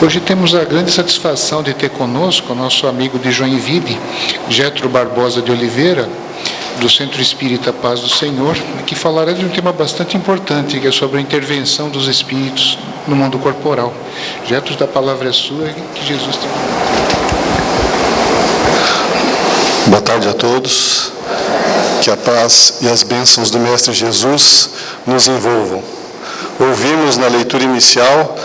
Hoje temos a grande satisfação de ter conosco o nosso amigo de Joinville, Getro Barbosa de Oliveira, do Centro Espírita Paz do Senhor, que falará de um tema bastante importante, que é sobre a intervenção dos espíritos no mundo corporal. Getro, a palavra é sua, que Jesus te... Boa tarde a todos. Que a paz e as bênçãos do Mestre Jesus nos envolvam. Ouvimos na leitura inicial,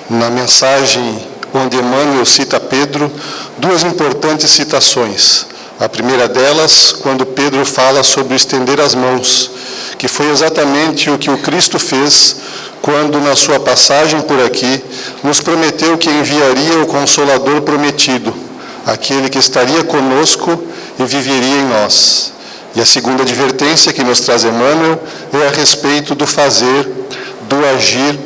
na mensagem onde Emmanuel cita Pedro, duas importantes citações. A primeira delas, quando Pedro fala sobre estender as mãos, que foi exatamente o que o Cristo fez quando, na sua passagem por aqui, nos prometeu que enviaria o Consolador prometido, aquele que estaria conosco e viveria em nós. E a segunda advertência que nos traz Emmanuel é a respeito do fazer, do agir,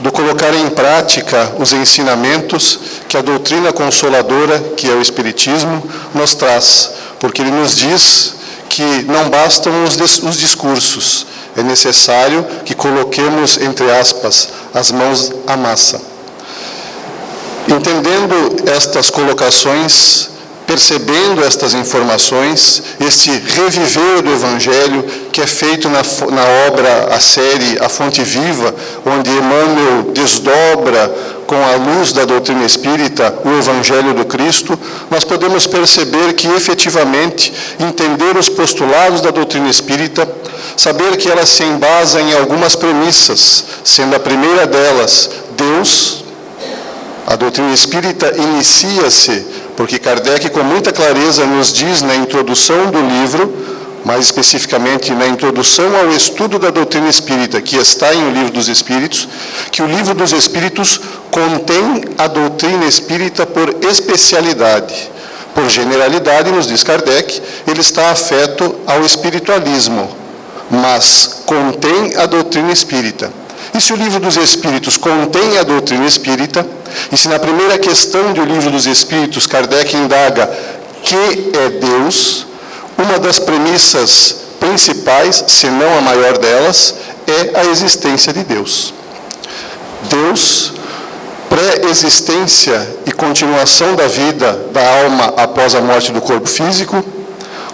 do colocar em prática os ensinamentos que a doutrina consoladora, que é o Espiritismo, nos traz. Porque ele nos diz que não bastam os discursos, é necessário que coloquemos, entre aspas, as mãos à massa. Entendendo estas colocações, percebendo estas informações, este reviver do Evangelho que é feito na obra, a série A Fonte Viva, onde Emmanuel desdobra com a luz da doutrina espírita o Evangelho do Cristo, nós podemos perceber que efetivamente entender os postulados da doutrina espírita, saber que ela se embasa em algumas premissas, sendo a primeira delas Deus. A doutrina espírita inicia-se porque Kardec, com muita clareza, nos diz na introdução do livro, mais especificamente na introdução ao estudo da doutrina espírita, que está em O Livro dos Espíritos, que o Livro dos Espíritos contém a doutrina espírita por especialidade. Por generalidade, nos diz Kardec, ele está afeto ao espiritualismo, mas contém a doutrina espírita. E se o Livro dos Espíritos contém a doutrina espírita, e se na primeira questão do Livro dos Espíritos Kardec indaga que é Deus, uma das premissas principais, se não a maior delas, é a existência de Deus. Deus, pré-existência e continuação da vida da alma após a morte do corpo físico,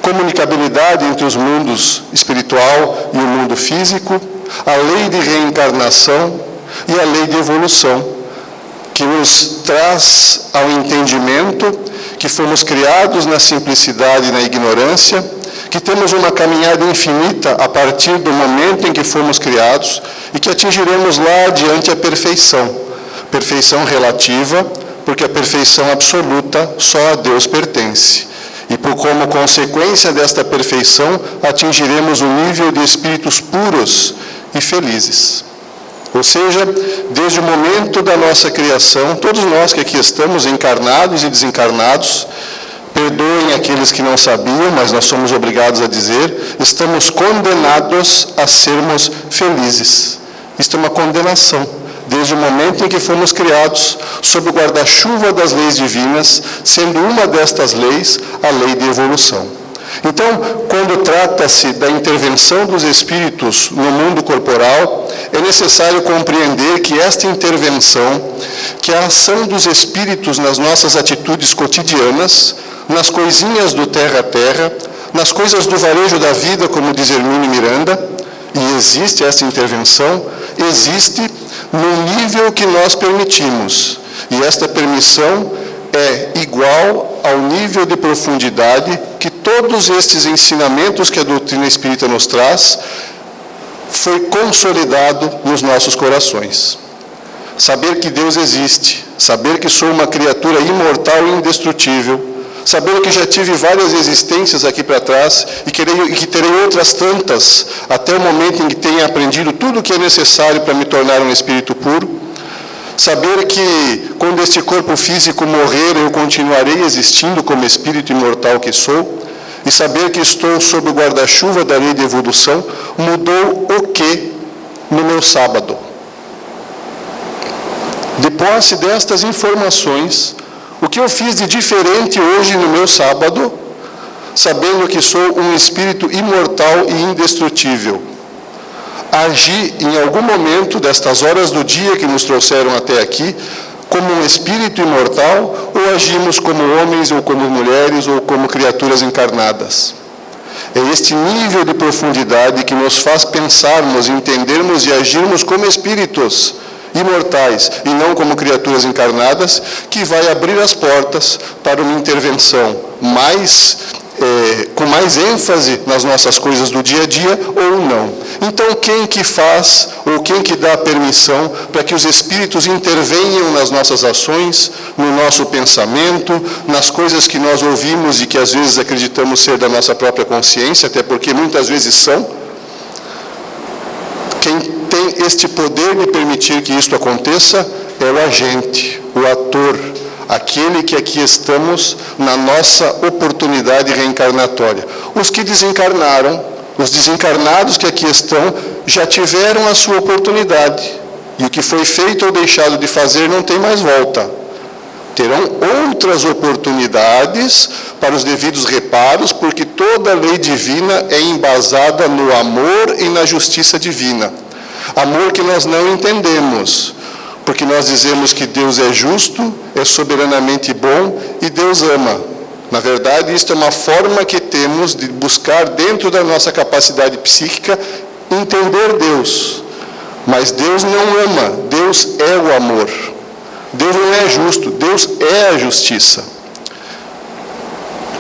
comunicabilidade entre os mundos espiritual e o mundo físico, a lei de reencarnação e a lei de evolução, que nos traz ao entendimento que fomos criados na simplicidade e na ignorância, que temos uma caminhada infinita a partir do momento em que fomos criados e que atingiremos lá adiante a perfeição. Perfeição relativa, porque a perfeição absoluta só a Deus pertence. E como consequência desta perfeição, atingiremos o nível de espíritos puros e felizes. Ou seja, desde o momento da nossa criação, todos nós que aqui estamos, encarnados e desencarnados, perdoem aqueles que não sabiam, mas nós somos obrigados a dizer, estamos condenados a sermos felizes. Isto é uma condenação. Desde o momento em que fomos criados, sob o guarda-chuva das leis divinas, sendo uma destas leis a lei de evolução. Então, quando trata-se da intervenção dos espíritos no mundo corporal, é necessário compreender que esta intervenção, que a ação dos espíritos nas nossas atitudes cotidianas, nas coisinhas do terra a terra, nas coisas do varejo da vida, como diz Hermínio Miranda, e existe essa intervenção, existe no nível que nós permitimos. E esta permissão é igual ao nível de profundidade que todos estes ensinamentos que a doutrina espírita nos traz foi consolidado nos nossos corações. Saber que Deus existe, saber que sou uma criatura imortal e indestrutível, saber que já tive várias existências aqui para trás e que terei outras tantas até o momento em que tenha aprendido tudo o que é necessário para me tornar um espírito puro. Saber que, quando este corpo físico morrer, eu continuarei existindo como espírito imortal que sou. E saber que estou sob o guarda-chuva da lei de evolução, mudou o que no meu sábado? De posse destas informações, o que eu fiz de diferente hoje no meu sábado, sabendo que sou um espírito imortal e indestrutível? Agi em algum momento destas horas do dia que nos trouxeram até aqui, como um espírito imortal, ou agimos como homens, ou como mulheres, ou como criaturas encarnadas? É este nível de profundidade que nos faz pensarmos, entendermos e agirmos como espíritos imortais e não como criaturas encarnadas, que vai abrir as portas para uma intervenção com mais ênfase nas nossas coisas do dia a dia ou não. Então, quem que faz ou quem que dá a permissão para que os espíritos intervenham nas nossas ações, no nosso pensamento, nas coisas que nós ouvimos e que às vezes acreditamos ser da nossa própria consciência, até porque muitas vezes são? Quem tem este poder de permitir que isto aconteça é o agente, o ator, aquele que aqui estamos na nossa oportunidade reencarnatória. Os que desencarnaram, os desencarnados que aqui estão, já tiveram a sua oportunidade. E o que foi feito ou deixado de fazer não tem mais volta. Terão outras oportunidades para os devidos reparos, porque toda a lei divina é embasada no amor e na justiça divina. Amor que nós não entendemos, porque nós dizemos que Deus é justo, é soberanamente bom e Deus ama. Na verdade, isto é uma forma que temos de buscar dentro da nossa capacidade psíquica entender Deus. Mas Deus não ama, Deus é o amor. Deus não é justo, Deus é a justiça.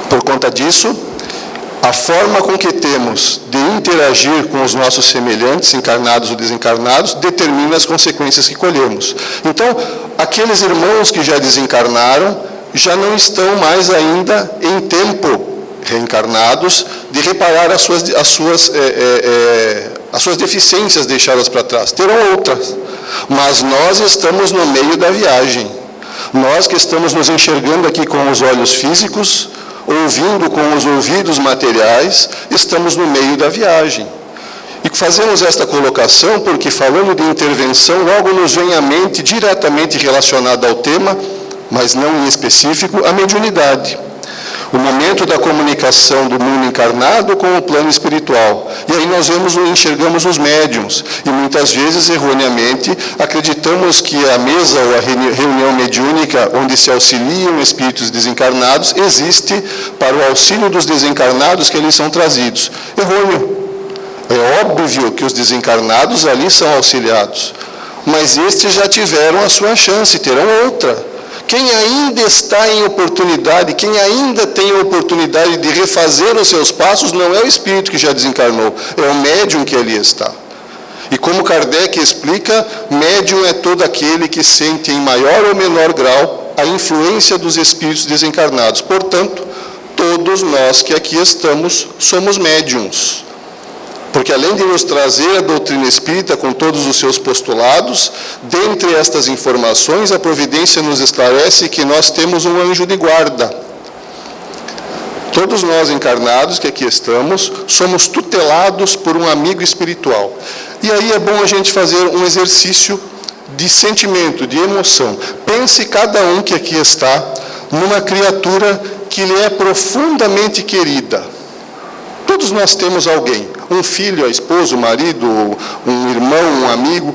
Por conta disso, a forma com que temos de interagir com os nossos semelhantes, encarnados ou desencarnados, determina as consequências que colhemos. Então, aqueles irmãos que já desencarnaram, já não estão mais ainda em tempo reencarnados de reparar as suas deficiências deixadas para trás. Terão outras, mas nós estamos no meio da viagem. Nós que estamos nos enxergando aqui com os olhos físicos, ouvindo com os ouvidos materiais, estamos no meio da viagem. E fazemos esta colocação porque, falando de intervenção, logo nos vem à mente, diretamente relacionada ao tema, mas não em específico, a mediunidade. O momento da comunicação do mundo encarnado com o plano espiritual. E aí nós enxergamos os médiuns. E muitas vezes, erroneamente, acreditamos que a mesa ou a reunião mediúnica onde se auxiliam espíritos desencarnados existe para o auxílio dos desencarnados que eles são trazidos. Errôneo. É óbvio que os desencarnados ali são auxiliados. Mas estes já tiveram a sua chance, terão outra. Quem ainda está em oportunidade, quem ainda tem a oportunidade de refazer os seus passos, não é o espírito que já desencarnou, é o médium que ali está. E como Kardec explica, médium é todo aquele que sente em maior ou menor grau a influência dos espíritos desencarnados. Portanto, todos nós que aqui estamos somos médiums. Porque além de nos trazer a doutrina espírita com todos os seus postulados, dentre estas informações, a providência nos esclarece que nós temos um anjo de guarda. Todos nós encarnados que aqui estamos, somos tutelados por um amigo espiritual. E aí é bom a gente fazer um exercício de sentimento, de emoção. Pense cada um que aqui está numa criatura que lhe é profundamente querida. Todos nós temos alguém, um filho, a esposa, o marido, um irmão, um amigo.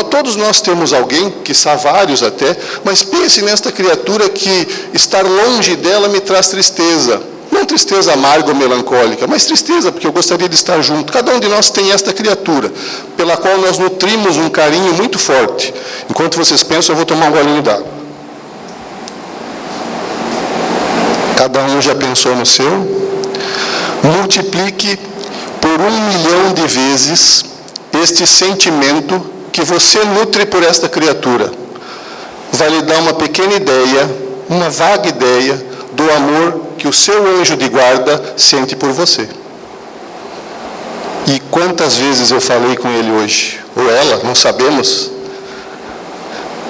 Todos nós temos alguém, quiçá vários até, mas pense nesta criatura que estar longe dela me traz tristeza. Não tristeza amarga ou melancólica, mas tristeza porque eu gostaria de estar junto. Cada um de nós tem esta criatura, pela qual nós nutrimos um carinho muito forte. Enquanto vocês pensam, eu vou tomar um golinho d'água. Cada um já pensou no seu? Multiplique por 1 milhão de vezes este sentimento que você nutre por esta criatura. Vai lhe dar uma pequena ideia, uma vaga ideia do amor que o seu anjo de guarda sente por você. E quantas vezes eu falei com ele hoje? Ou ela, não sabemos.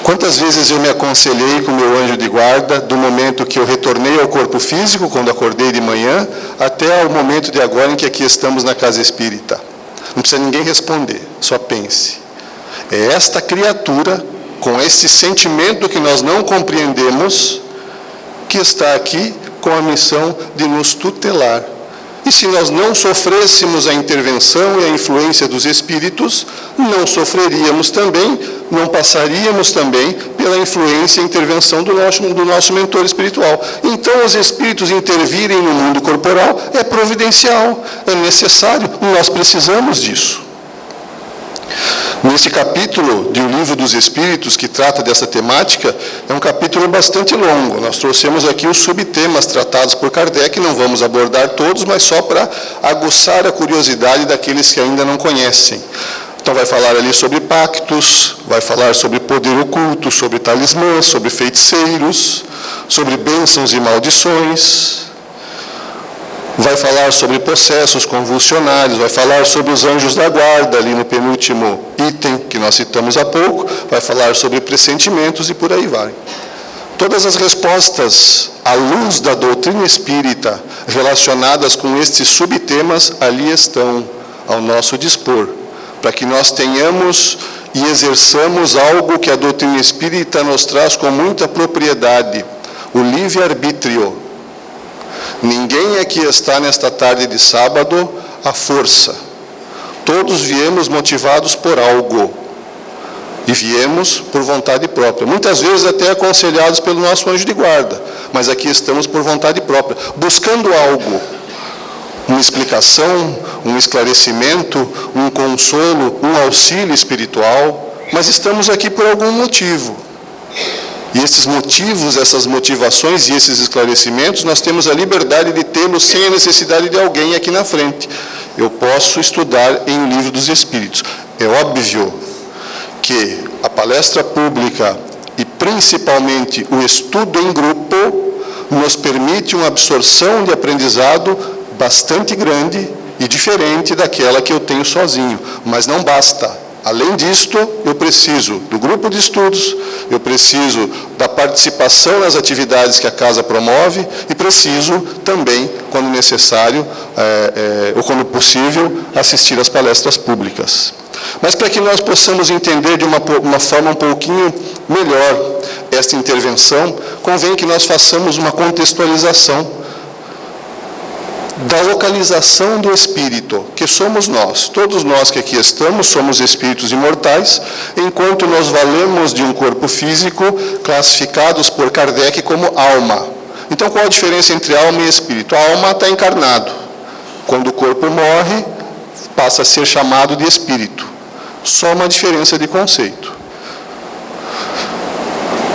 Quantas vezes eu me aconselhei com o meu anjo de guarda, do momento que eu retornei ao corpo físico, quando acordei de manhã, até o momento de agora em que aqui estamos na casa espírita. Não precisa ninguém responder, só pense. É esta criatura, com esse sentimento que nós não compreendemos, que está aqui com a missão de nos tutelar. E se nós não sofrêssemos a intervenção e a influência dos espíritos, não sofreríamos também, não passaríamos também pela influência e intervenção do nosso mentor espiritual. Então, os espíritos intervirem no mundo corporal é providencial, é necessário, nós precisamos disso. Nesse capítulo do Livro dos Espíritos, que trata dessa temática, é um capítulo bastante longo. Nós trouxemos aqui os subtemas tratados por Kardec, não vamos abordar todos, mas só para aguçar a curiosidade daqueles que ainda não conhecem. Então vai falar ali sobre pactos, vai falar sobre poder oculto, sobre talismãs, sobre feiticeiros, sobre bênçãos e maldições. Vai falar sobre processos convulsionários, vai falar sobre os anjos da guarda, ali no penúltimo item que nós citamos há pouco, vai falar sobre pressentimentos e por aí vai. Todas as respostas à luz da doutrina espírita relacionadas com estes subtemas ali estão ao nosso dispor, para que nós tenhamos e exerçamos algo que a doutrina espírita nos traz com muita propriedade, o livre-arbítrio. Ninguém aqui está nesta tarde de sábado à força. Todos viemos motivados por algo. E viemos por vontade própria. Muitas vezes até aconselhados pelo nosso anjo de guarda. Mas aqui estamos por vontade própria, buscando algo. Uma explicação, um esclarecimento, um consolo, um auxílio espiritual. Mas estamos aqui por algum motivo. E esses motivos, essas motivações e esses esclarecimentos, nós temos a liberdade de tê-los sem a necessidade de alguém aqui na frente. Eu posso estudar em O Livro dos Espíritos. É óbvio que a palestra pública e principalmente o estudo em grupo nos permite uma absorção de aprendizado bastante grande e diferente daquela que eu tenho sozinho. Mas não basta. Além disto, eu preciso do grupo de estudos, eu preciso da participação nas atividades que a casa promove e preciso também, quando necessário, ou quando possível, assistir às palestras públicas. Mas para que nós possamos entender de uma forma um pouquinho melhor esta intervenção, convém que nós façamos uma contextualização da localização do espírito, que somos nós. Todos nós que aqui estamos somos espíritos imortais, enquanto nós valemos de um corpo físico, classificados por Kardec como alma. Então, qual a diferença entre alma e espírito? A alma está encarnado. Quando o corpo morre, passa a ser chamado de espírito. Só uma diferença de conceito.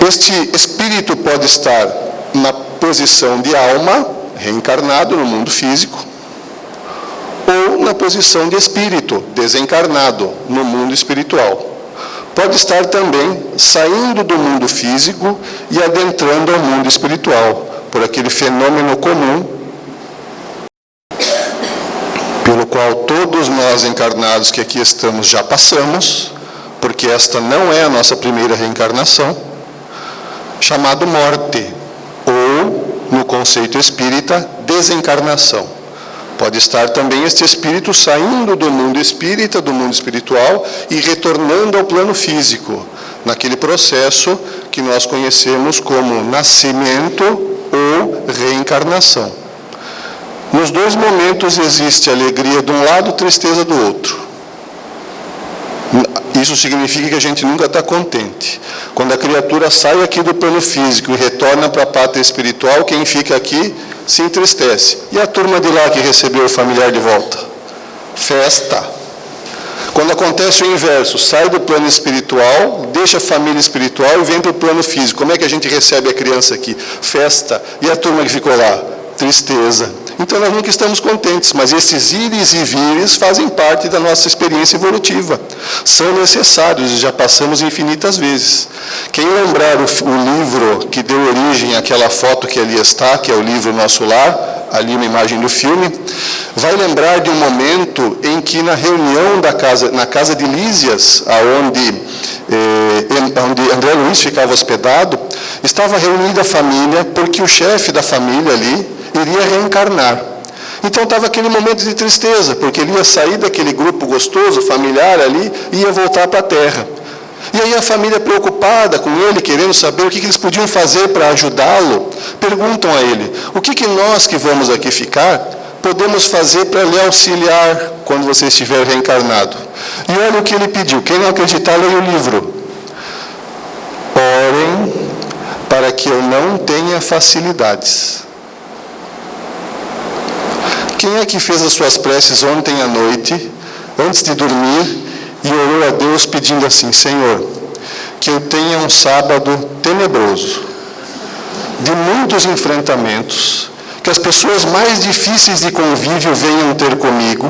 Este espírito pode estar na posição de alma, reencarnado no mundo físico, ou na posição de espírito, desencarnado no mundo espiritual. Pode estar também saindo do mundo físico e adentrando ao mundo espiritual, por aquele fenômeno comum, pelo qual todos nós encarnados que aqui estamos já passamos, porque esta não é a nossa primeira reencarnação, chamado morte, ou no conceito espírita, desencarnação. Pode estar também este espírito saindo do mundo espírita, do mundo espiritual, e retornando ao plano físico, naquele processo que nós conhecemos como nascimento ou reencarnação. Nos dois momentos existe alegria de um lado, tristeza do outro. Isso significa que a gente nunca está contente. Quando a criatura sai aqui do plano físico e retorna para a pátria espiritual, quem fica aqui se entristece. E a turma de lá que recebeu o familiar de volta? Festa. Quando acontece o inverso, sai do plano espiritual, deixa a família espiritual e vem para o plano físico. Como é que a gente recebe a criança aqui? Festa. E a turma que ficou lá? Tristeza. Então nós nunca estamos contentes, mas esses ires e vires fazem parte da nossa experiência evolutiva. São necessários e já passamos infinitas vezes. Quem lembrar o livro que deu origem àquela foto que ali está, que é o livro Nosso Lar, ali uma imagem do filme, vai lembrar de um momento em que na reunião na casa de Lísias, onde André Luiz ficava hospedado, estava reunida a família, porque o chefe da família ali iria reencarnar. Então estava aquele momento de tristeza, porque ele ia sair daquele grupo gostoso, familiar ali, e ia voltar para a Terra. E aí a família preocupada com ele, querendo saber o que eles podiam fazer para ajudá-lo, perguntam a ele, o que nós que vamos aqui ficar, podemos fazer para lhe auxiliar quando você estiver reencarnado? E olha o que ele pediu, quem não acreditar, leia o livro. para que eu não tenha facilidades. Quem é que fez as suas preces ontem à noite, antes de dormir, e orou a Deus pedindo assim: Senhor, que eu tenha um sábado tenebroso, de muitos enfrentamentos, que as pessoas mais difíceis de convívio venham ter comigo,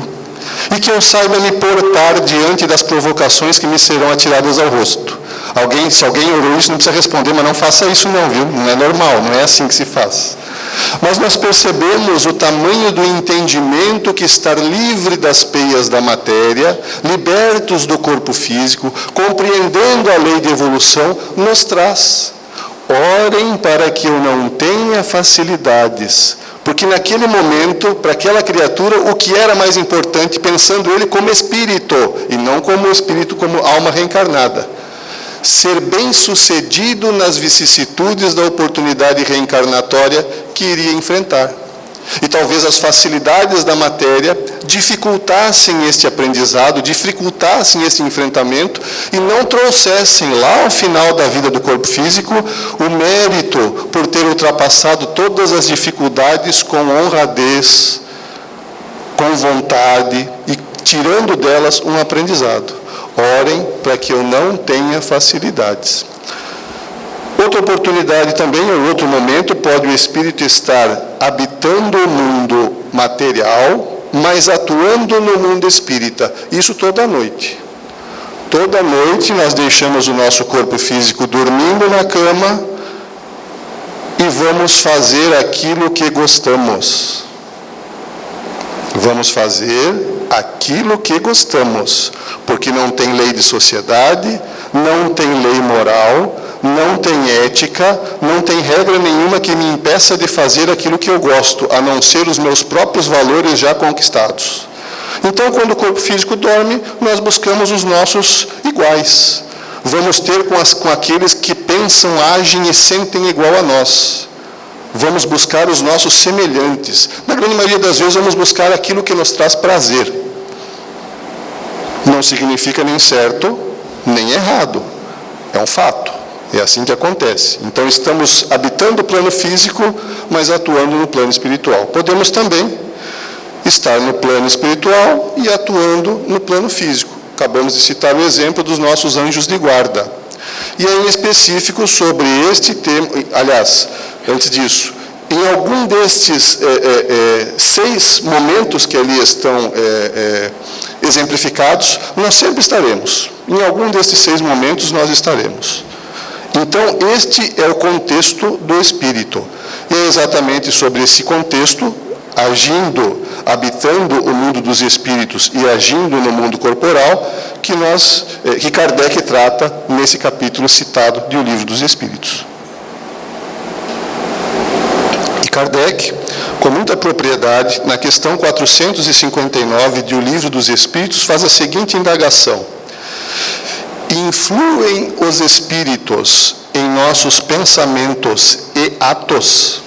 e que eu saiba me portar diante das provocações que me serão atiradas ao rosto. Se alguém orou isso, não precisa responder, mas não faça isso não, viu? Não é normal, não é assim que se faz. Mas nós percebemos o tamanho do entendimento que estar livre das peias da matéria, libertos do corpo físico, compreendendo a lei de evolução, nos traz. Orem para que eu não tenha facilidades. Porque naquele momento, para aquela criatura, o que era mais importante, pensando ele como espírito, e não como espírito, como alma reencarnada. Ser bem-sucedido nas vicissitudes da oportunidade reencarnatória que iria enfrentar. E talvez as facilidades da matéria dificultassem este aprendizado, dificultassem esse enfrentamento e não trouxessem lá ao final da vida do corpo físico o mérito por ter ultrapassado todas as dificuldades com honradez, com vontade e tirando delas um aprendizado. Orem para que eu não tenha facilidades. Outra oportunidade também, em outro momento, pode o espírito estar habitando o mundo material, mas atuando no mundo espírita. Isso toda noite. Toda noite nós deixamos o nosso corpo físico dormindo na cama e vamos fazer aquilo que gostamos. Vamos fazer aquilo que gostamos, porque não tem lei de sociedade, não tem lei moral, não tem ética, não tem regra nenhuma que me impeça de fazer aquilo que eu gosto, a não ser os meus próprios valores já conquistados. Então, quando o corpo físico dorme, nós buscamos os nossos iguais. Vamos ter com aqueles que pensam, agem e sentem igual a nós. Vamos buscar os nossos semelhantes. Na grande maioria das vezes, vamos buscar aquilo que nos traz prazer. Não significa nem certo, nem errado. É um fato. É assim que acontece. Então, estamos habitando o plano físico, mas atuando no plano espiritual. Podemos também estar no plano espiritual e atuando no plano físico. Acabamos de citar o exemplo dos nossos anjos de guarda. E em específico sobre este tema, aliás, antes disso, em algum destes 6 momentos que ali estão exemplificados, nós sempre estaremos. Em algum destes 6 momentos nós estaremos. Então, este é o contexto do espírito. E é exatamente sobre esse contexto, agindo, habitando o mundo dos espíritos e agindo no mundo corporal, que Kardec trata nesse capítulo citado de O Livro dos Espíritos. E Kardec, com muita propriedade, na questão 459 de O Livro dos Espíritos, faz a seguinte indagação: influem os espíritos em nossos pensamentos e atos?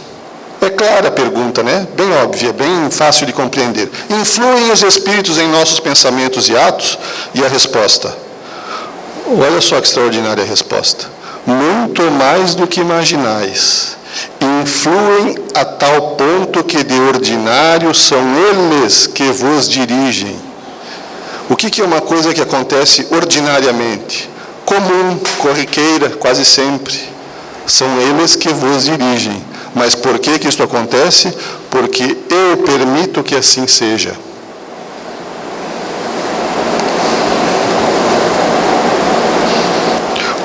É clara a pergunta, né? Bem óbvia, bem fácil de compreender. Influem os espíritos em nossos pensamentos e atos? E a resposta? Olha só que extraordinária a resposta. Muito mais do que imaginais. Influem a tal ponto que de ordinário são eles que vos dirigem. O que é uma coisa que acontece ordinariamente? Comum, corriqueira, quase sempre. São eles que vos dirigem. Mas por que isso acontece? Porque eu permito que assim seja.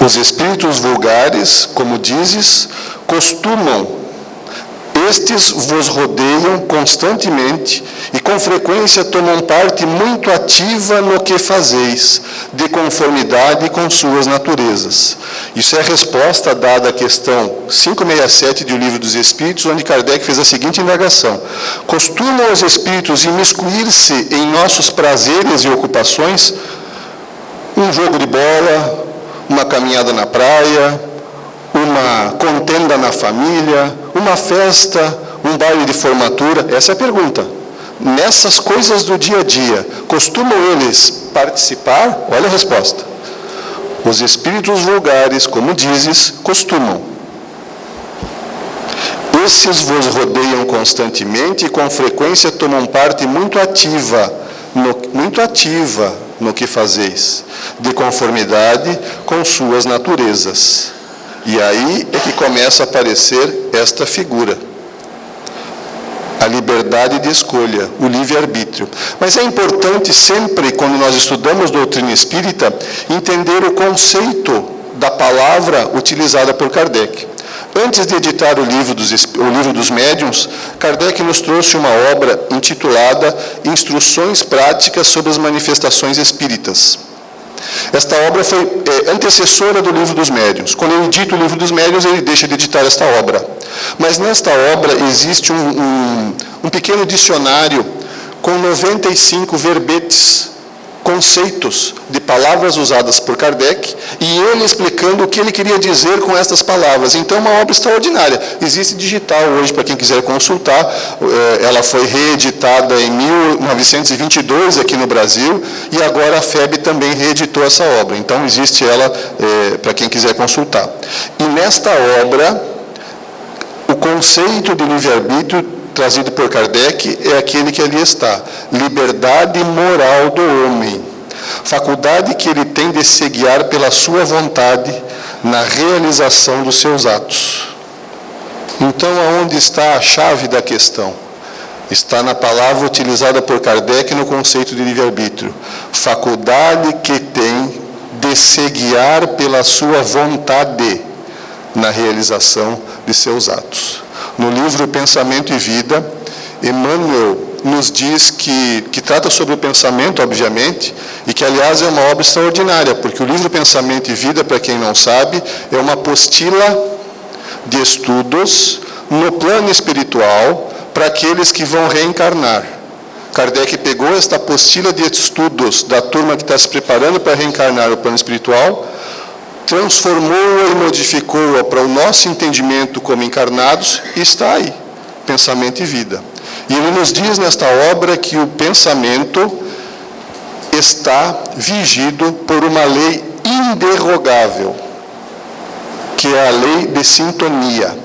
Os espíritos vulgares, como dizes, costumam. Estes vos rodeiam constantemente e com frequência tomam parte muito ativa no que fazeis, de conformidade com suas naturezas. Isso é a resposta dada à questão 567 de O Livro dos Espíritos, onde Kardec fez a seguinte indagação: costumam os espíritos imiscuir-se em nossos prazeres e ocupações? Um jogo de bola, uma caminhada na praia, uma contenda na família, uma festa, um baile de formatura? Essa é a pergunta. Nessas coisas do dia a dia, costumam eles participar? Olha a resposta. Os espíritos vulgares, como dizes, costumam. Esses vos rodeiam constantemente e com frequência tomam parte muito ativa no que fazeis, de conformidade com suas naturezas. E aí é que começa a aparecer esta figura. A liberdade de escolha, o livre-arbítrio. Mas é importante sempre, quando nós estudamos doutrina espírita, entender o conceito da palavra utilizada por Kardec. Antes de editar o livro dos Médiuns, Kardec nos trouxe uma obra intitulada Instruções Práticas sobre as Manifestações Espíritas. Esta obra foi antecessora do Livro dos Médiuns. Quando ele edita o Livro dos Médiuns, ele deixa de editar esta obra. Mas nesta obra existe um pequeno dicionário com 95 verbetes, conceitos de palavras usadas por Kardec, e ele explicando o que ele queria dizer com estas palavras. Então, uma obra extraordinária. Existe digital hoje, para quem quiser consultar. Ela foi reeditada em 1922 aqui no Brasil, e agora a FEB também reeditou essa obra. Então, existe ela para quem quiser consultar. E nesta obra, o conceito de livre-arbítrio trazido por Kardec é aquele que ali está: liberdade moral do homem, faculdade que ele tem de se guiar pela sua vontade na realização dos seus atos. Então, aonde está a chave da questão? Está na palavra utilizada por Kardec no conceito de livre-arbítrio: faculdade que tem de se guiar pela sua vontade na realização de seus atos. No livro Pensamento e Vida, Emmanuel nos diz que trata sobre o pensamento, obviamente, e que, aliás, é uma obra extraordinária, porque o livro Pensamento e Vida, para quem não sabe, é uma apostila de estudos no plano espiritual para aqueles que vão reencarnar. Kardec pegou esta apostila de estudos da turma que está se preparando para reencarnar no plano espiritual, transformou-a e modificou-a para o nosso entendimento como encarnados, e está aí, Pensamento e Vida. E ele nos diz nesta obra que o pensamento está vigido por uma lei inderrogável, que é a lei de sintonia.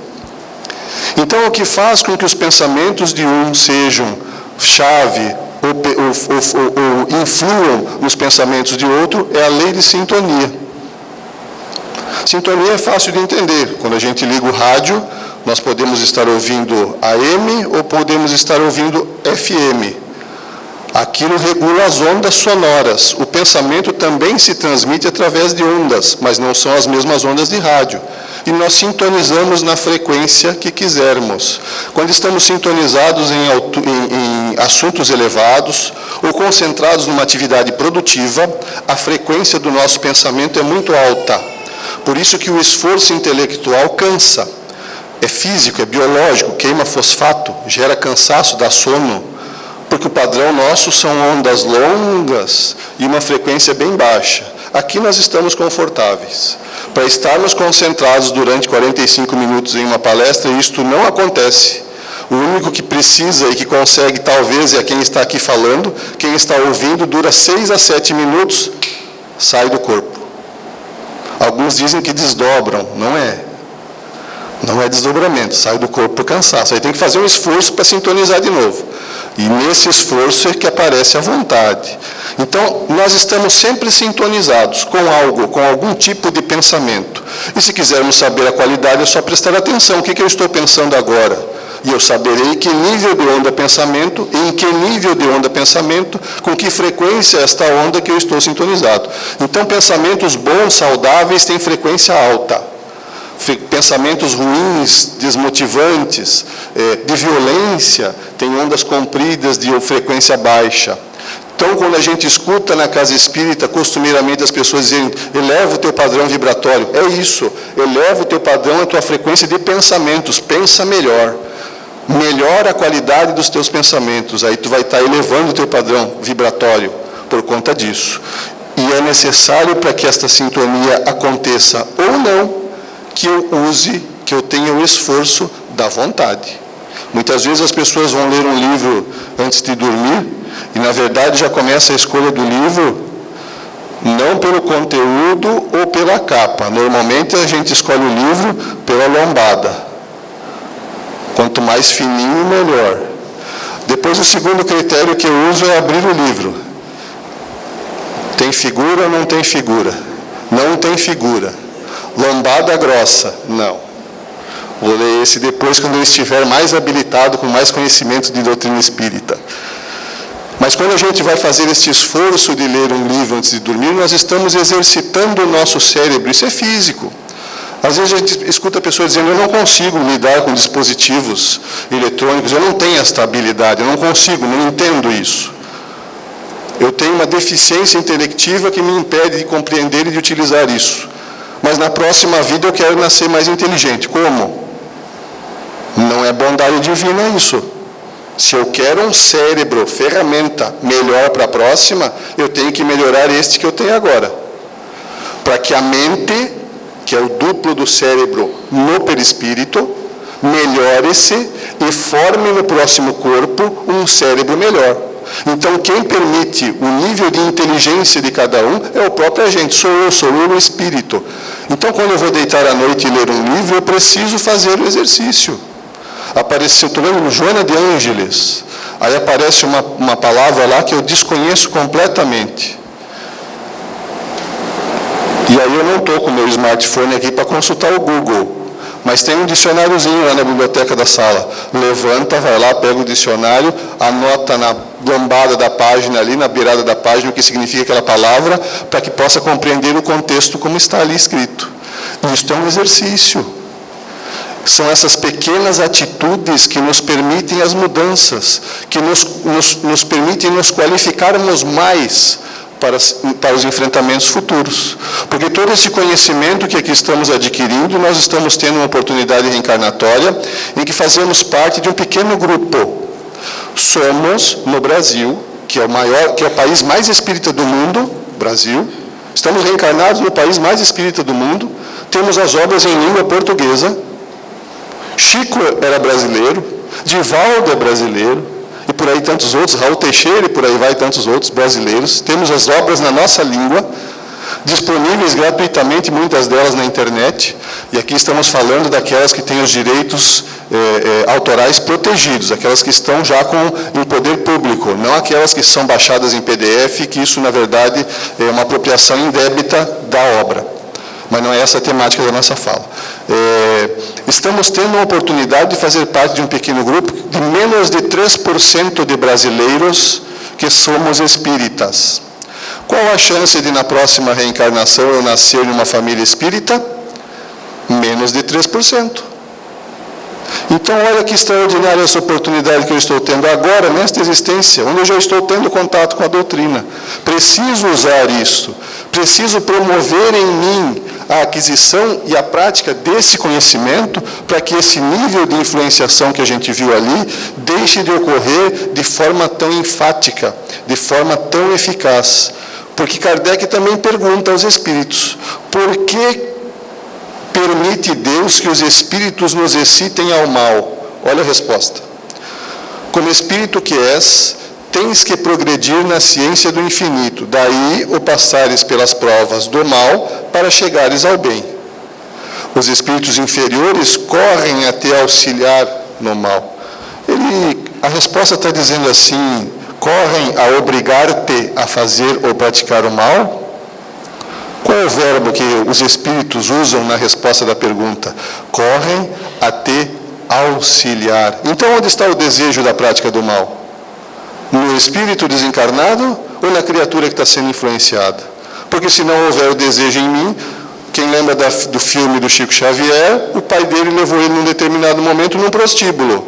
Então, o que faz com que os pensamentos de um sejam chave ou influam nos pensamentos de outro é a lei de sintonia. Sintonia é fácil de entender. Quando a gente liga o rádio, nós podemos estar ouvindo AM ou podemos estar ouvindo FM. Aquilo regula as ondas sonoras. O pensamento também se transmite através de ondas, mas não são as mesmas ondas de rádio. E nós sintonizamos na frequência que quisermos. Quando estamos sintonizados em assuntos elevados ou concentrados numa atividade produtiva, a frequência do nosso pensamento é muito alta. Por isso que o esforço intelectual cansa. É físico, é biológico, queima fosfato, gera cansaço, dá sono. Porque o padrão nosso são ondas longas e uma frequência bem baixa. Aqui nós estamos confortáveis. Para estarmos concentrados durante 45 minutos em uma palestra, isto não acontece. O único que precisa e que consegue, talvez, é quem está aqui falando. Quem está ouvindo, dura 6 a 7 minutos, sai do corpo. Alguns dizem que desdobram, não é. Não é desdobramento, sai do corpo por cansaço. Aí tem que fazer um esforço para sintonizar de novo. E nesse esforço é que aparece a vontade. Então, nós estamos sempre sintonizados com algo, com algum tipo de pensamento. E se quisermos saber a qualidade, é só prestar atenção. O que eu estou pensando agora? E eu saberei que nível de onda pensamento, em que nível de onda pensamento, com que frequência esta onda que eu estou sintonizado. Então, pensamentos bons, saudáveis, têm frequência alta. Pensamentos ruins, desmotivantes, de violência, têm ondas compridas de frequência baixa. Então, quando a gente escuta na casa espírita, costumeiramente as pessoas dizem: eleva o teu padrão vibratório. É isso, eleva o teu padrão, a tua frequência de pensamentos, pensa melhor. Melhora a qualidade dos teus pensamentos, aí tu vai estar elevando o teu padrão vibratório por conta disso. E é necessário, para que esta sintonia aconteça ou não, que eu use, que eu tenha o esforço da vontade. Muitas vezes as pessoas vão ler um livro antes de dormir, e na verdade já começa a escolha do livro não pelo conteúdo ou pela capa. Normalmente a gente escolhe o livro pela lombada. Quanto mais fininho, melhor. Depois, o segundo critério que eu uso é abrir o livro. Tem figura ou não tem figura? Não tem figura. Lombada grossa? Não. Vou ler esse depois, quando eu estiver mais habilitado, com mais conhecimento de doutrina espírita. Mas quando a gente vai fazer este esforço de ler um livro antes de dormir, nós estamos exercitando o nosso cérebro. Isso é físico. Às vezes a gente escuta pessoas dizendo: eu não consigo lidar com dispositivos eletrônicos, eu não tenho esta habilidade, eu não consigo, não entendo isso. Eu tenho uma deficiência intelectiva que me impede de compreender e de utilizar isso. Mas na próxima vida eu quero nascer mais inteligente. Como? Não é bondade divina isso. Se eu quero um cérebro, ferramenta melhor para a próxima, eu tenho que melhorar este que eu tenho agora. Para que a mente, que é o duplo do cérebro no perispírito, melhore-se e forme no próximo corpo um cérebro melhor. Então, quem permite o nível de inteligência de cada um é o próprio agente. Sou eu o espírito. Então, quando eu vou deitar à noite e ler um livro, eu preciso fazer o exercício. Apareceu, estou lendo Joana de Ângeles, aí aparece uma palavra lá que eu desconheço completamente. E aí eu não estou com o meu smartphone aqui para consultar o Google. Mas tem um dicionáriozinho lá na biblioteca da sala. Levanta, vai lá, pega o dicionário, anota na lombada da página ali, na beirada da página, o que significa aquela palavra, para que possa compreender o contexto como está ali escrito. Isto é um exercício. São essas pequenas atitudes que nos permitem as mudanças, que nos permitem nos qualificarmos mais para os enfrentamentos futuros. Porque todo esse conhecimento que aqui estamos adquirindo, nós estamos tendo uma oportunidade reencarnatória em que fazemos parte de um pequeno grupo. Somos, no Brasil, que é o país mais espírita do mundo, Brasil, estamos reencarnados no país mais espírita do mundo, temos as obras em língua portuguesa, Chico era brasileiro, Divaldo é brasileiro, e por aí tantos outros, Raul Teixeira e por aí vai tantos outros brasileiros. Temos as obras na nossa língua, disponíveis gratuitamente, muitas delas na internet, e aqui estamos falando daquelas que têm os direitos autorais protegidos, aquelas que estão já em poder público, não aquelas que são baixadas em PDF, que isso, na verdade, é uma apropriação indébita da obra. Mas não é essa a temática da nossa fala. Estamos tendo a oportunidade de fazer parte de um pequeno grupo de menos de 3% de brasileiros que somos espíritas. Qual a chance de, na próxima reencarnação, eu nascer em uma família espírita? Menos de 3%. Então, olha que extraordinária essa oportunidade que eu estou tendo agora, nesta existência, onde eu já estou tendo contato com a doutrina. Preciso usar isso. Preciso promover em mim a aquisição e a prática desse conhecimento para que esse nível de influenciação que a gente viu ali deixe de ocorrer de forma tão enfática, de forma tão eficaz. Porque Kardec também pergunta aos espíritos: por que permite Deus que os espíritos nos excitem ao mal? Olha a resposta. Como espírito que és, tens que progredir na ciência do infinito, daí o passares pelas provas do mal para chegares ao bem. Os espíritos inferiores correm a te auxiliar no mal. A resposta está dizendo assim: correm a obrigar-te a fazer ou praticar o mal? Qual é o verbo que os espíritos usam na resposta da pergunta? Correm a te auxiliar. Então, onde está o desejo da prática do mal? No espírito desencarnado ou na criatura que está sendo influenciada? Porque se não houver o desejo em mim, quem lembra do filme do Chico Xavier, o pai dele levou ele num determinado momento num prostíbulo.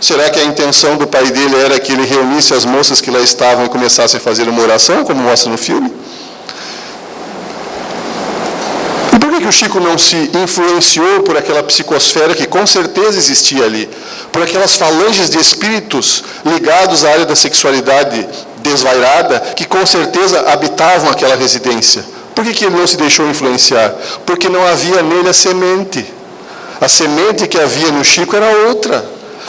Será que a intenção do pai dele era que ele reunisse as moças que lá estavam e começasse a fazer uma oração, como mostra no filme? E por que o Chico não se influenciou por aquela psicosfera que com certeza existia ali? Por aquelas falanges de espíritos ligados à área da sexualidade desvairada, que com certeza habitavam aquela residência. Por que ele não se deixou influenciar? Porque não havia nele a semente. A semente que havia no Chico era outra,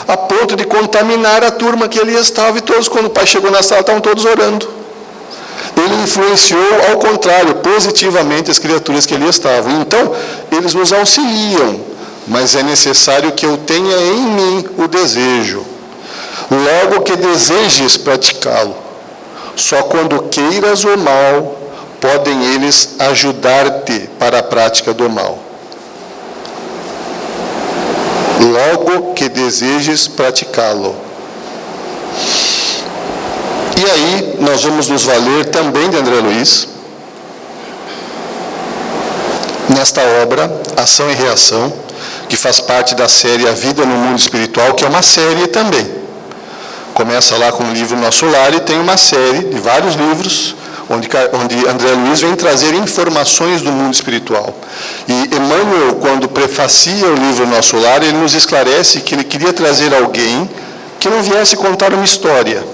a ponto de contaminar a turma que ali estava, e todos, quando o pai chegou na sala, estavam todos orando. Ele influenciou, ao contrário, positivamente as criaturas que ali estavam. Então, eles nos auxiliam mas é necessário que eu tenha em mim o desejo. Logo que desejes praticá-lo, só quando queiras o mal, podem eles ajudar-te para a prática do mal. Logo que desejes praticá-lo. E aí, nós vamos nos valer também de André Luiz, nesta obra, Ação e Reação, que faz parte da série A Vida no Mundo Espiritual, que é uma série também. Começa lá com o livro Nosso Lar e tem uma série de vários livros, onde André Luiz vem trazer informações do mundo espiritual. E Emmanuel, quando prefacia o livro Nosso Lar, ele nos esclarece que ele queria trazer alguém que não viesse contar uma história,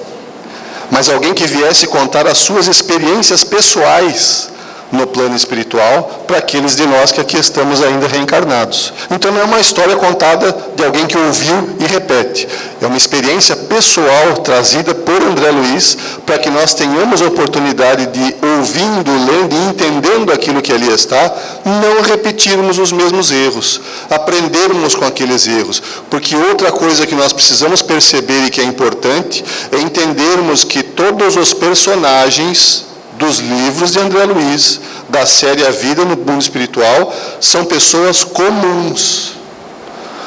mas alguém que viesse contar as suas experiências pessoais no plano espiritual, para aqueles de nós que aqui estamos ainda reencarnados. Então não é uma história contada de alguém que ouviu e repete. É uma experiência pessoal trazida por André Luiz, para que nós tenhamos a oportunidade de, ouvindo, lendo e entendendo aquilo que ali está, não repetirmos os mesmos erros, aprendermos com aqueles erros. Porque outra coisa que nós precisamos perceber e que é importante, é entendermos que todos os personagens dos livros de André Luiz, da série A Vida no Mundo Espiritual, são pessoas comuns.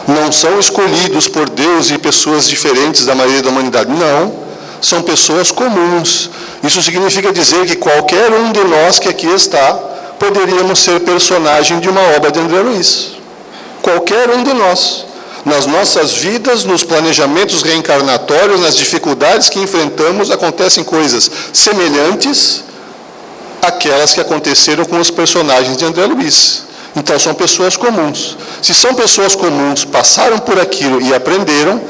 Não são escolhidos por Deus e pessoas diferentes da maioria da humanidade. Não, são pessoas comuns. Isso significa dizer que qualquer um de nós que aqui está, poderíamos ser personagem de uma obra de André Luiz. Qualquer um de nós. Nas nossas vidas, nos planejamentos reencarnatórios, nas dificuldades que enfrentamos, acontecem coisas semelhantes aquelas que aconteceram com os personagens de André Luiz. Então, são pessoas comuns. Se são pessoas comuns, passaram por aquilo e aprenderam,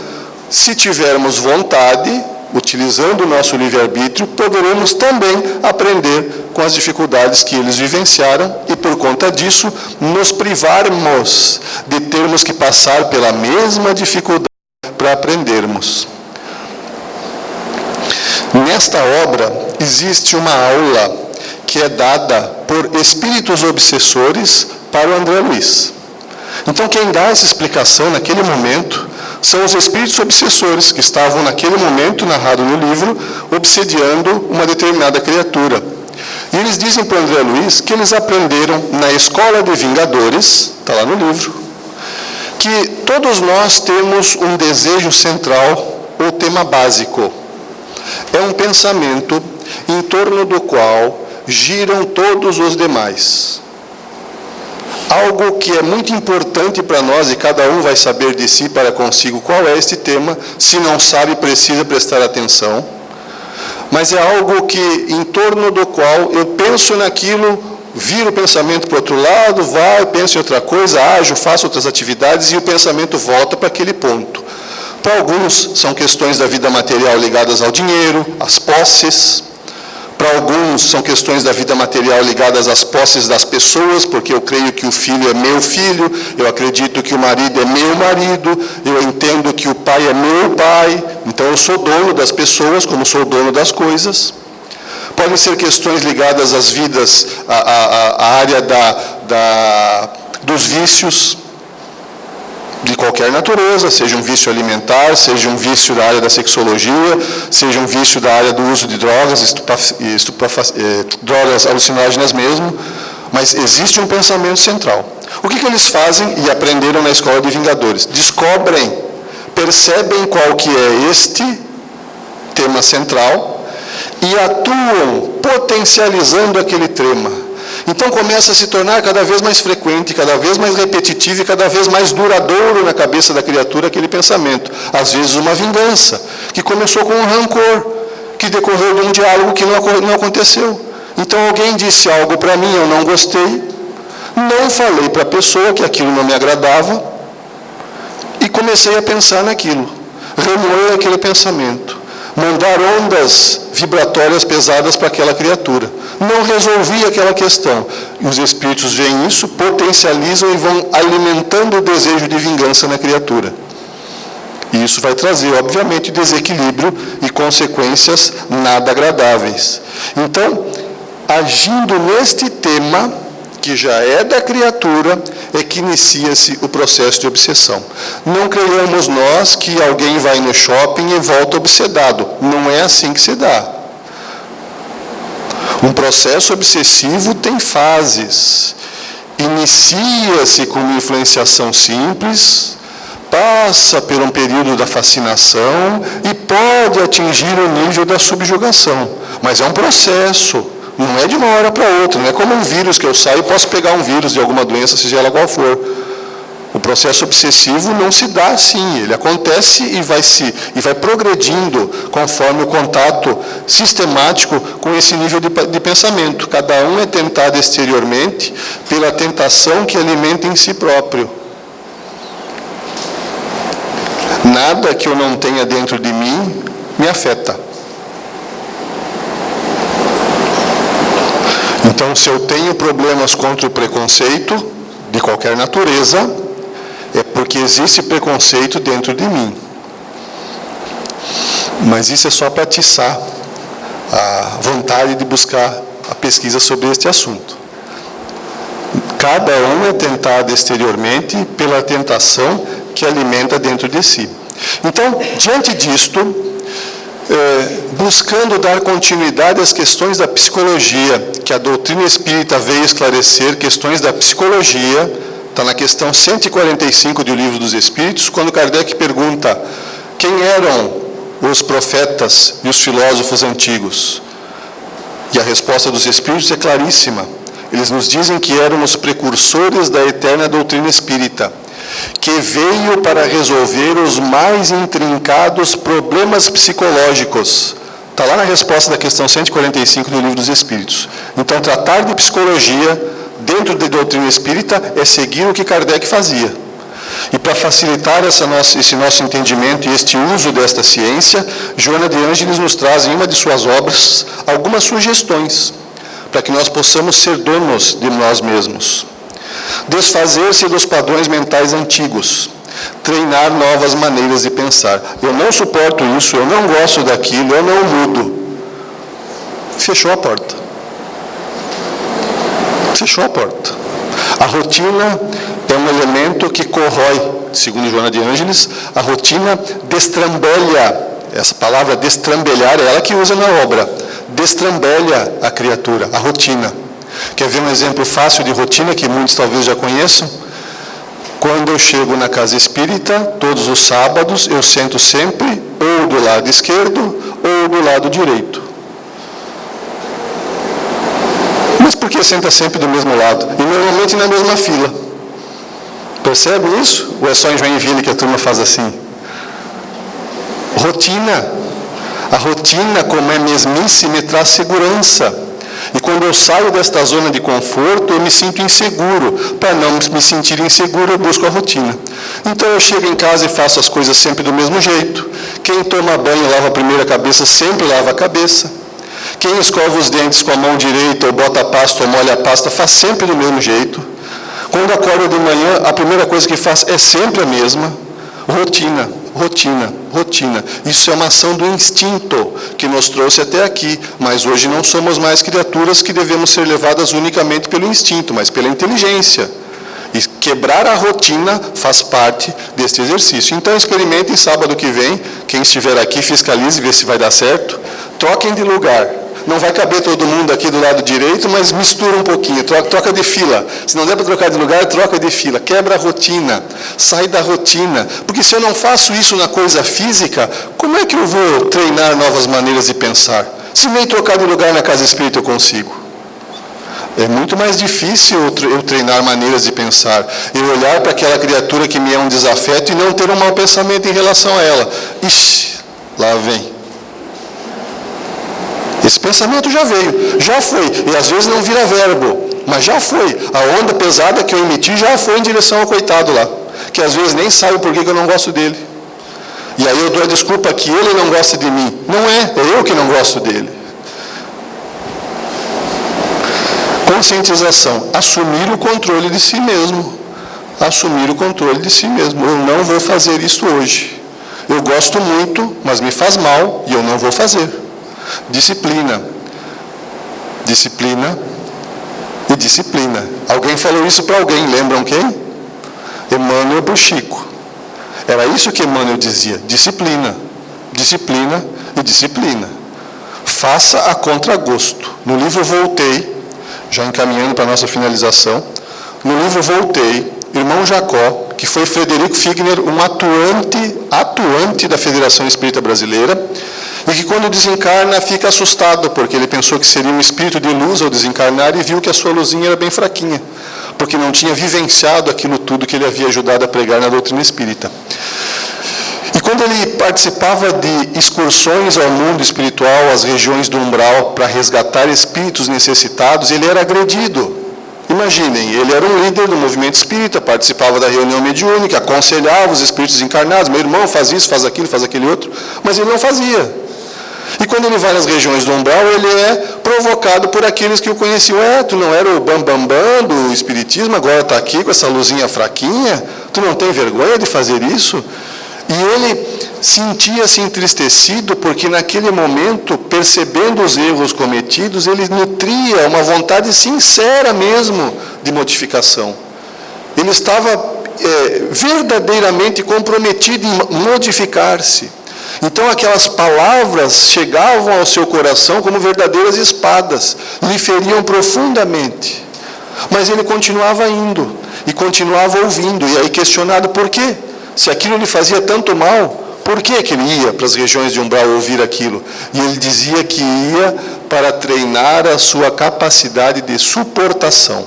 se tivermos vontade, utilizando o nosso livre-arbítrio, poderemos também aprender com as dificuldades que eles vivenciaram e, por conta disso, nos privarmos de termos que passar pela mesma dificuldade para aprendermos. Nesta obra, existe uma aula que é dada por espíritos obsessores para o André Luiz. Então, quem dá essa explicação naquele momento são os espíritos obsessores que estavam naquele momento, narrado no livro, obsediando uma determinada criatura. E eles dizem para o André Luiz que eles aprenderam na Escola de Vingadores, está lá no livro, que todos nós temos um desejo central ou tema básico. É um pensamento em torno do qual giram todos os demais. Algo que é muito importante para nós, e cada um vai saber de si para consigo qual é este tema, se não sabe, precisa prestar atenção, mas é algo que, em torno do qual eu penso naquilo, viro o pensamento para o outro lado, penso em outra coisa, ajo, faço outras atividades, e o pensamento volta para aquele ponto. Para alguns, são questões da vida material ligadas ao dinheiro, às posses. Para alguns, são questões da vida material ligadas às posses das pessoas, porque eu creio que o filho é meu filho, eu acredito que o marido é meu marido, eu entendo que o pai é meu pai, então eu sou dono das pessoas, como sou dono das coisas. Podem ser questões ligadas às vidas, à área dos vícios, de qualquer natureza, seja um vício alimentar, seja um vício da área da sexologia, seja um vício da área do uso de drogas, drogas alucinógenas mesmo, mas existe um pensamento central. O que eles fazem e aprenderam na Escola de Vingadores? Descobrem, percebem qual que é este tema central e atuam potencializando aquele tema. Então começa a se tornar cada vez mais frequente, cada vez mais repetitivo e cada vez mais duradouro na cabeça da criatura aquele pensamento. Às vezes uma vingança, que começou com um rancor, que decorreu de um diálogo que não aconteceu. Então alguém disse algo para mim, eu não gostei, não falei para a pessoa que aquilo não me agradava e comecei a pensar naquilo, remoer aquele pensamento, mandar ondas vibratórias pesadas para aquela criatura. Não resolvi aquela questão. E os espíritos veem isso, potencializam e vão alimentando o desejo de vingança na criatura. E isso vai trazer, obviamente, desequilíbrio e consequências nada agradáveis. Então, agindo neste tema, que já é da criatura, é que inicia-se o processo de obsessão. Não creiamos nós que alguém vai no shopping e volta obsedado. Não é assim que se dá. Um processo obsessivo tem fases. Inicia-se com uma influenciação simples, passa por um período da fascinação e pode atingir o nível da subjugação. Mas é um processo, não é de uma hora para outra, não é como um vírus que eu saio e posso pegar um vírus de alguma doença, seja ela qual for. O processo obsessivo não se dá assim, ele acontece e vai progredindo conforme o contato sistemático com esse nível de pensamento. Cada um é tentado exteriormente pela tentação que alimenta em si próprio. Nada que eu não tenha dentro de mim me afeta. Então, se eu tenho problemas contra o preconceito, de qualquer natureza, é porque existe preconceito dentro de mim. Mas isso é só para atiçar a vontade de buscar a pesquisa sobre este assunto. Cada um é tentado exteriormente pela tentação que alimenta dentro de si. Então, diante disto, buscando dar continuidade às questões da psicologia, que a doutrina espírita veio esclarecer, questões da psicologia, está na questão 145 do Livro dos Espíritos, quando Kardec pergunta quem eram os profetas e os filósofos antigos. E a resposta dos Espíritos é claríssima. Eles nos dizem que eram os precursores da eterna doutrina espírita, que veio para resolver os mais intrincados problemas psicológicos. Está lá na resposta da questão 145 do Livro dos Espíritos. Então, tratar de psicologia dentro da doutrina espírita é seguir o que Kardec fazia. E para facilitar esse nosso entendimento e este uso desta ciência, Joana de Ângeles nos traz em uma de suas obras algumas sugestões para que nós possamos ser donos de nós mesmos. Desfazer-se dos padrões mentais antigos, treinar novas maneiras de pensar. Eu não suporto isso, eu não gosto daquilo, eu não mudo. Fechou a porta. Fechou a porta. A rotina é um elemento que corrói, segundo Joana de Ângeles, a rotina destrambelha. Essa palavra destrambelhar é ela que usa na obra. Destrambelha a criatura, a rotina. Quer ver um exemplo fácil de rotina que muitos talvez já conheçam? Quando eu chego na casa espírita, todos os sábados, eu sento sempre ou do lado esquerdo ou do lado direito. Mas por que senta sempre do mesmo lado? E normalmente na mesma fila. Percebe isso? Ou é só em Joinville que a turma faz assim? Rotina. A rotina, como é mesmice, me traz segurança. E quando eu saio desta zona de conforto, eu me sinto inseguro. Para não me sentir inseguro, eu busco a rotina. Então eu chego em casa e faço as coisas sempre do mesmo jeito. Quem toma banho lava a primeira cabeça, sempre lava a cabeça. Quem escova os dentes com a mão direita, ou bota a pasta ou molha a pasta, faz sempre do mesmo jeito. Quando acorda de manhã, a primeira coisa que faz é sempre a mesma. Rotina, rotina, rotina. Isso é uma ação do instinto que nos trouxe até aqui, mas hoje não somos mais criaturas que devemos ser levadas unicamente pelo instinto, mas pela inteligência. E quebrar a rotina faz parte deste exercício. Então experimentem sábado que vem, quem estiver aqui fiscalize, vê se vai dar certo. Troquem de lugar. Não vai caber todo mundo aqui do lado direito, mas mistura um pouquinho, troca de fila. Se não der para trocar de lugar, troca de fila. Quebra a rotina, sai da rotina. Porque se eu não faço isso na coisa física, como é que eu vou treinar novas maneiras de pensar? Se nem trocar de lugar na casa espírita eu consigo. É muito mais difícil eu treinar maneiras de pensar. Eu olhar para aquela criatura que me é um desafeto e não ter um mau pensamento em relação a ela. Ixi, lá vem. Esse pensamento já veio, já foi, e às vezes não vira verbo, mas já foi. A onda pesada que eu emiti já foi em direção ao coitado lá, que às vezes nem sabe por que eu não gosto dele. E aí eu dou a desculpa que ele não gosta de mim. Não é eu que não gosto dele. Conscientização, assumir o controle de si mesmo. Assumir o controle de si mesmo. Eu não vou fazer isso hoje. Eu gosto muito, mas me faz mal e eu não vou fazer. Disciplina. Disciplina e disciplina. Alguém falou isso para alguém, lembram quem? Emmanuel para o Chico. Era isso que Emmanuel dizia: disciplina, disciplina e disciplina. Faça a contragosto. No livro Voltei, já encaminhando para a nossa finalização, no livro Voltei, irmão Jacó, que foi Frederico Figner, um atuante da Federação Espírita Brasileira, e que quando desencarna fica assustado, porque ele pensou que seria um espírito de luz ao desencarnar e viu que a sua luzinha era bem fraquinha, porque não tinha vivenciado aquilo tudo que ele havia ajudado a pregar na doutrina espírita. E quando ele participava de excursões ao mundo espiritual, às regiões do umbral, para resgatar espíritos necessitados, ele era agredido. Imaginem, ele era um líder do movimento espírita, participava da reunião mediúnica, aconselhava os espíritos encarnados: meu irmão, faz isso, faz aquele outro, mas ele não fazia. E quando ele vai nas regiões do umbral, ele é provocado por aqueles que o conheciam: tu não era o bambambam do espiritismo, agora está aqui com essa luzinha fraquinha, tu não tem vergonha de fazer isso? E ele sentia-se entristecido porque naquele momento, percebendo os erros cometidos, ele nutria uma vontade sincera mesmo de modificação. Ele estava verdadeiramente comprometido em modificar-se. Então aquelas palavras chegavam ao seu coração como verdadeiras espadas, lhe feriam profundamente. Mas ele continuava indo e continuava ouvindo, e aí questionado por quê? Se aquilo lhe fazia tanto mal, por que ele ia para as regiões de umbral ouvir aquilo? E ele dizia que ia para treinar a sua capacidade de suportação.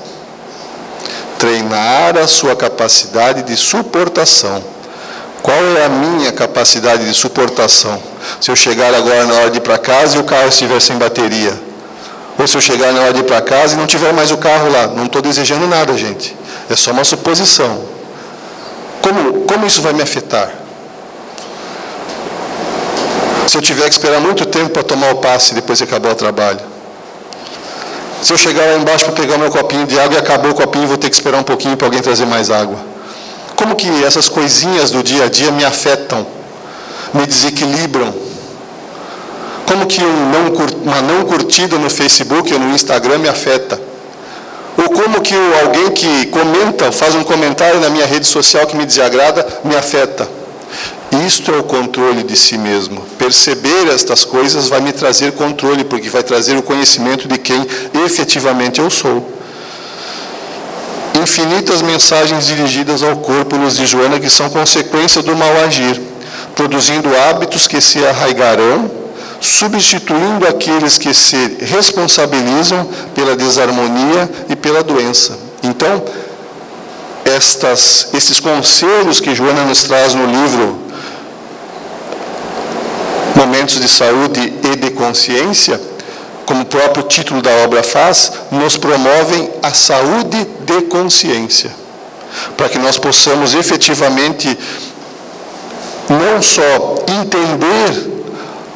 Treinar a sua capacidade de suportação. Qual é a minha capacidade de suportação? Se eu chegar agora na hora de ir para casa e o carro estiver sem bateria. Ou se eu chegar na hora de ir para casa e não tiver mais o carro lá. Não estou desejando nada, gente. É só uma suposição. Como isso vai me afetar? Se eu tiver que esperar muito tempo para tomar o passe depois que acabar o trabalho. Se eu chegar lá embaixo para pegar meu copinho de água e acabou o copinho, vou ter que esperar um pouquinho para alguém trazer mais água. Como que essas coisinhas do dia a dia me afetam, me desequilibram? Como que uma não curtida no Facebook ou no Instagram me afeta? Ou como que alguém que comenta, faz um comentário na minha rede social que me desagrada, me afeta? Isto é o controle de si mesmo. Perceber estas coisas vai me trazer controle, porque vai trazer o conhecimento de quem efetivamente eu sou. Infinitas mensagens dirigidas ao corpo, Luz de Joana, que são consequência do mal agir, produzindo hábitos que se arraigarão, substituindo aqueles que se responsabilizam pela desarmonia e pela doença. Então, esses conselhos que Joana nos traz no livro Momentos de Saúde e de Consciência, como o próprio título da obra faz, nos promovem a saúde de consciência, para que nós possamos efetivamente não só entender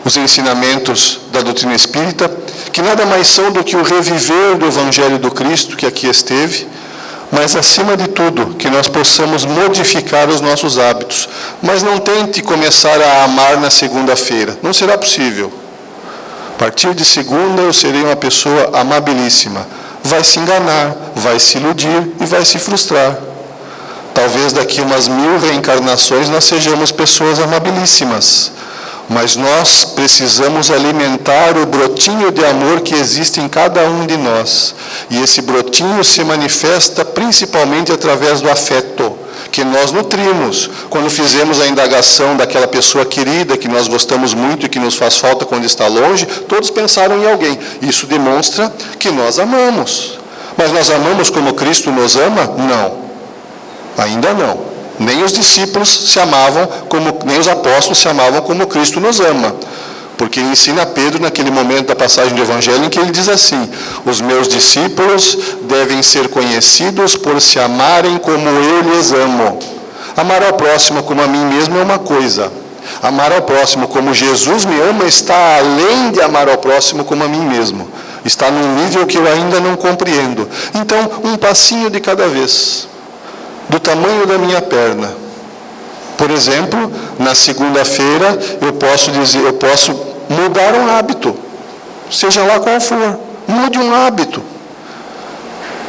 os ensinamentos da doutrina espírita, que nada mais são do que o reviver do Evangelho do Cristo que aqui esteve, mas, acima de tudo, que nós possamos modificar os nossos hábitos. Mas não tente começar a amar na segunda-feira. Não será possível. A partir de segunda, eu serei uma pessoa amabilíssima. Vai se enganar, vai se iludir e vai se frustrar. Talvez daqui umas 1000 reencarnações nós sejamos pessoas amabilíssimas. Mas nós precisamos alimentar o brotinho de amor que existe em cada um de nós. E esse brotinho se manifesta principalmente através do afeto que nós nutrimos. Quando fizemos a indagação daquela pessoa querida que nós gostamos muito e que nos faz falta quando está longe, todos pensaram em alguém. Isso demonstra que nós amamos. Mas nós amamos como Cristo nos ama? Não. Ainda não. Nem os discípulos se amavam, nem os apóstolos se amavam como Cristo nos ama. Porque ele ensina a Pedro, naquele momento da passagem do Evangelho, em que ele diz assim: os meus discípulos devem ser conhecidos por se amarem como eu lhes amo. Amar ao próximo como a mim mesmo é uma coisa. Amar ao próximo como Jesus me ama está além de amar ao próximo como a mim mesmo. Está num nível que eu ainda não compreendo. Então, um passinho de cada vez. Do tamanho da minha perna. Por exemplo, na segunda-feira eu posso mudar um hábito, seja lá qual for. Mude um hábito.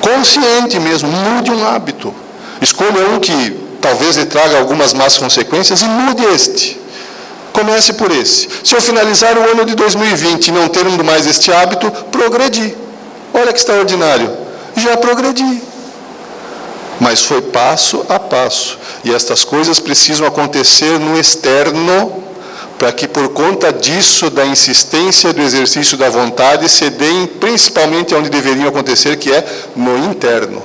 consciente mesmo, mude um hábito. Escolha um que talvez lhe traga algumas más consequências e mude este. Comece por esse. Se eu finalizar o ano de 2020 e não tendo mais este hábito, progredi. Olha que extraordinário. Já progredi. Mas foi passo a passo. E estas coisas precisam acontecer no externo, para que por conta disso, da insistência do exercício da vontade, se deem principalmente onde deveriam acontecer, que é no interno.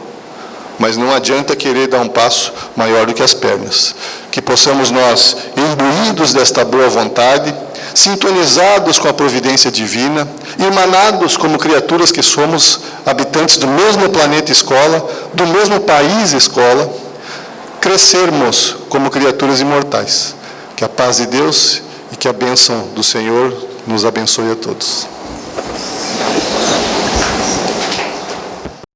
Mas não adianta querer dar um passo maior do que as pernas. Que possamos nós, imbuídos desta boa vontade, sintonizados com a providência divina, irmanados como criaturas que somos, habitantes do mesmo planeta escola, do mesmo país escola, crescermos como criaturas imortais. Que a paz de Deus e que a bênção do Senhor nos abençoe a todos.